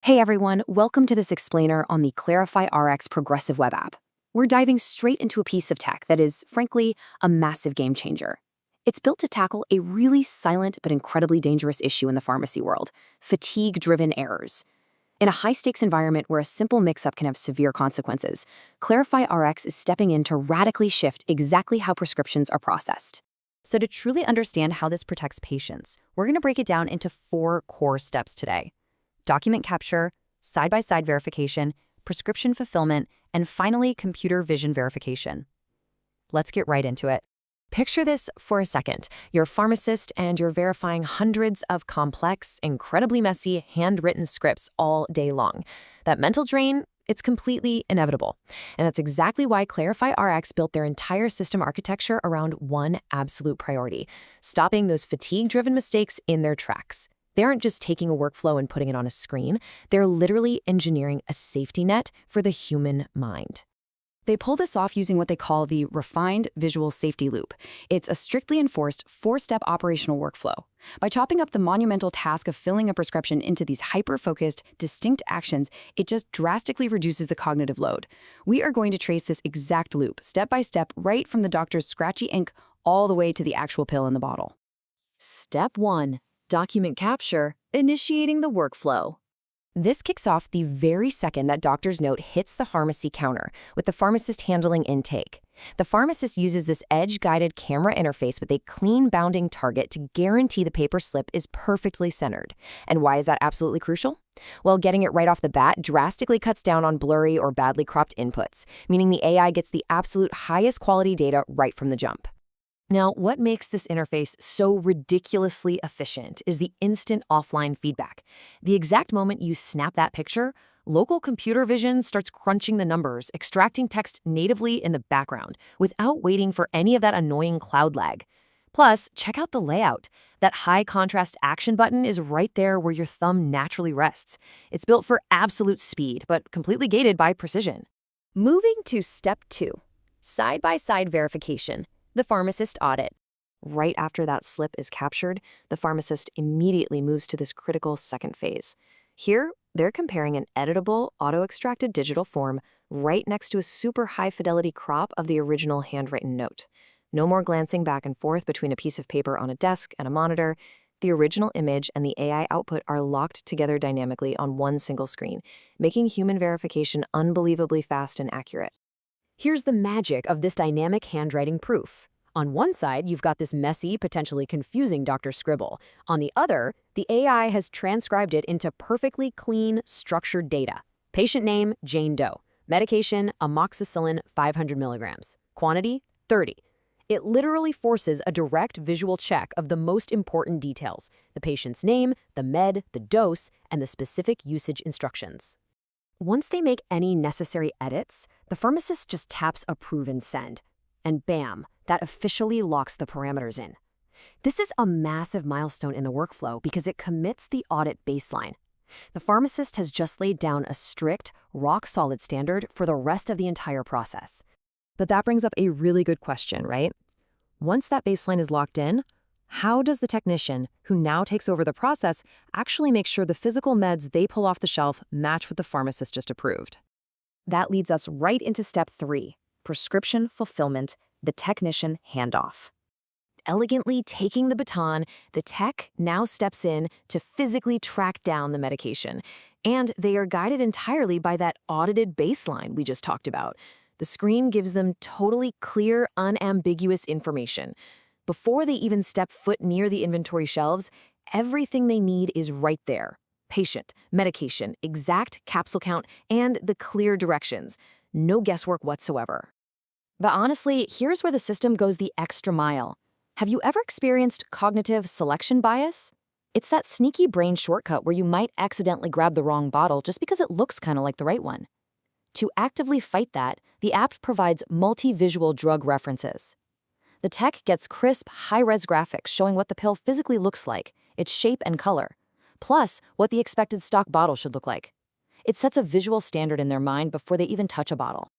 Hey everyone, welcome to this explainer on the ClerifyRx progressive web app. We're diving straight into a piece of tech that is, frankly, a massive game changer. It's built to tackle a really silent but incredibly dangerous issue in the pharmacy world: fatigue-driven errors. In a high-stakes environment where a simple mix-up can have severe consequences, ClerifyRx is stepping in to radically shift exactly how prescriptions are processed. So to truly understand how this protects patients, we're going to break it down into 4 core steps today: document capture, side-by-side verification, prescription fulfillment, and finally, computer vision verification. Let's get right into it. Picture this for a second. You're a pharmacist and you're verifying hundreds of complex, incredibly messy, handwritten scripts all day long. That mental drain, it's completely inevitable. And that's exactly why ClerifyRx built their entire system architecture around one absolute priority: stopping those fatigue-driven mistakes in their tracks. They aren't just taking a workflow and putting it on a screen. They're literally engineering a safety net for the human mind. They pull this off using what they call the Refined Visual Safety Loop. It's a strictly enforced 4-step operational workflow. By chopping up the monumental task of filling a prescription into these hyper-focused, distinct actions, it just drastically reduces the cognitive load. We are going to trace this exact loop, step by step, right from the doctor's scratchy ink all the way to the actual pill in the bottle. Step 1. Document capture, initiating the workflow. This kicks off the very second that doctor's note hits the pharmacy counter, with the pharmacist handling intake. The pharmacist uses this edge-guided camera interface with a clean bounding target to guarantee the paper slip is perfectly centered. And why is that absolutely crucial? Well, getting it right off the bat drastically cuts down on blurry or badly cropped inputs, meaning the AI gets the absolute highest quality data right from the jump. Now, what makes this interface so ridiculously efficient is the instant offline feedback. The exact moment you snap that picture, local computer vision starts crunching the numbers, extracting text natively in the background, without waiting for any of that annoying cloud lag. Plus, check out the layout. That high-contrast action button is right there where your thumb naturally rests. It's built for absolute speed, but completely gated by precision. Moving to step 2, side-by-side verification. The pharmacist audit. Right after that slip is captured, the pharmacist immediately moves to this critical second phase. Here, they're comparing an editable, auto-extracted digital form right next to a super high-fidelity crop of the original handwritten note. No more glancing back and forth between a piece of paper on a desk and a monitor. The original image and the AI output are locked together dynamically on one single screen, making human verification unbelievably fast and accurate. Here's the magic of this dynamic handwriting proof. On one side, you've got this messy, potentially confusing doctor scribble. On the other, the AI has transcribed it into perfectly clean, structured data. Patient name, Jane Doe. Medication, amoxicillin 500 milligrams. Quantity, 30. It literally forces a direct visual check of the most important details: the patient's name, the med, the dose, and the specific usage instructions. Once they make any necessary edits, the pharmacist just taps Approve and Send. And bam, that officially locks the parameters in. This is a massive milestone in the workflow because it commits the audit baseline. The pharmacist has just laid down a strict, rock-solid standard for the rest of the entire process. But that brings up a really good question, right? Once that baseline is locked in, how does the technician, who now takes over the process, actually make sure the physical meds they pull off the shelf match what the pharmacist just approved? That leads us right into step 3, prescription fulfillment, the technician handoff. Elegantly taking the baton, the tech now steps in to physically track down the medication. And they are guided entirely by that audited baseline we just talked about. The screen gives them totally clear, unambiguous information. Before they even step foot near the inventory shelves, everything they need is right there: patient, medication, exact capsule count, and the clear directions. No guesswork whatsoever. But honestly, here's where the system goes the extra mile. Have you ever experienced cognitive selection bias? It's that sneaky brain shortcut where you might accidentally grab the wrong bottle just because it looks kind of like the right one. To actively fight that, the app provides multi-visual drug references. The tech gets crisp, high-res graphics showing what the pill physically looks like, its shape and color, plus what the expected stock bottle should look like. It sets a visual standard in their mind before they even touch a bottle.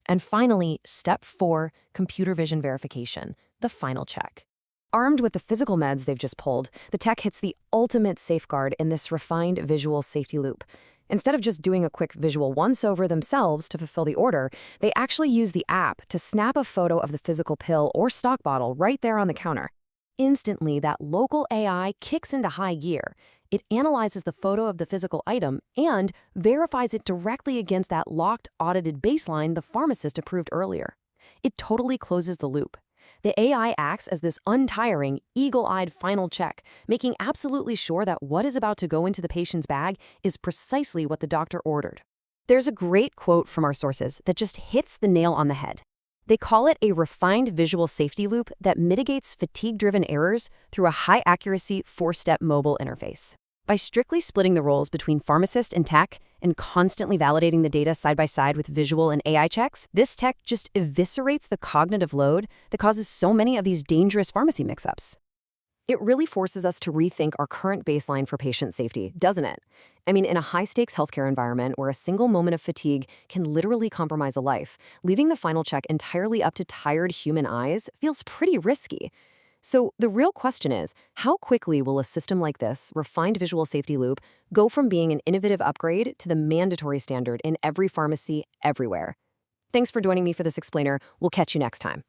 And finally, step 4, computer vision verification, the final check. Armed with the physical meds they've just pulled, the tech hits the ultimate safeguard in this refined visual safety loop. Instead of just doing a quick visual once-over themselves to fulfill the order, they actually use the app to snap a photo of the physical pill or stock bottle right there on the counter. Instantly, that local AI kicks into high gear. It analyzes the photo of the physical item and verifies it directly against that locked, audited baseline the pharmacist approved earlier. It totally closes the loop. The AI acts as this untiring, eagle-eyed final check, making absolutely sure that what is about to go into the patient's bag is precisely what the doctor ordered. There's a great quote from our sources that just hits the nail on the head. They call it a refined visual safety loop that mitigates fatigue-driven errors through a high-accuracy four-step mobile interface. By strictly splitting the roles between pharmacist and tech and constantly validating the data side by side with visual and AI checks, this tech just eviscerates the cognitive load that causes so many of these dangerous pharmacy mix-ups. It really forces us to rethink our current baseline for patient safety, doesn't it? I mean, in a high-stakes healthcare environment where a single moment of fatigue can literally compromise a life, leaving the final check entirely up to tired human eyes feels pretty risky. So the real question is, how quickly will a system like this, refined visual safety loop, go from being an innovative upgrade to the mandatory standard in every pharmacy everywhere? Thanks for joining me for this explainer. We'll catch you next time.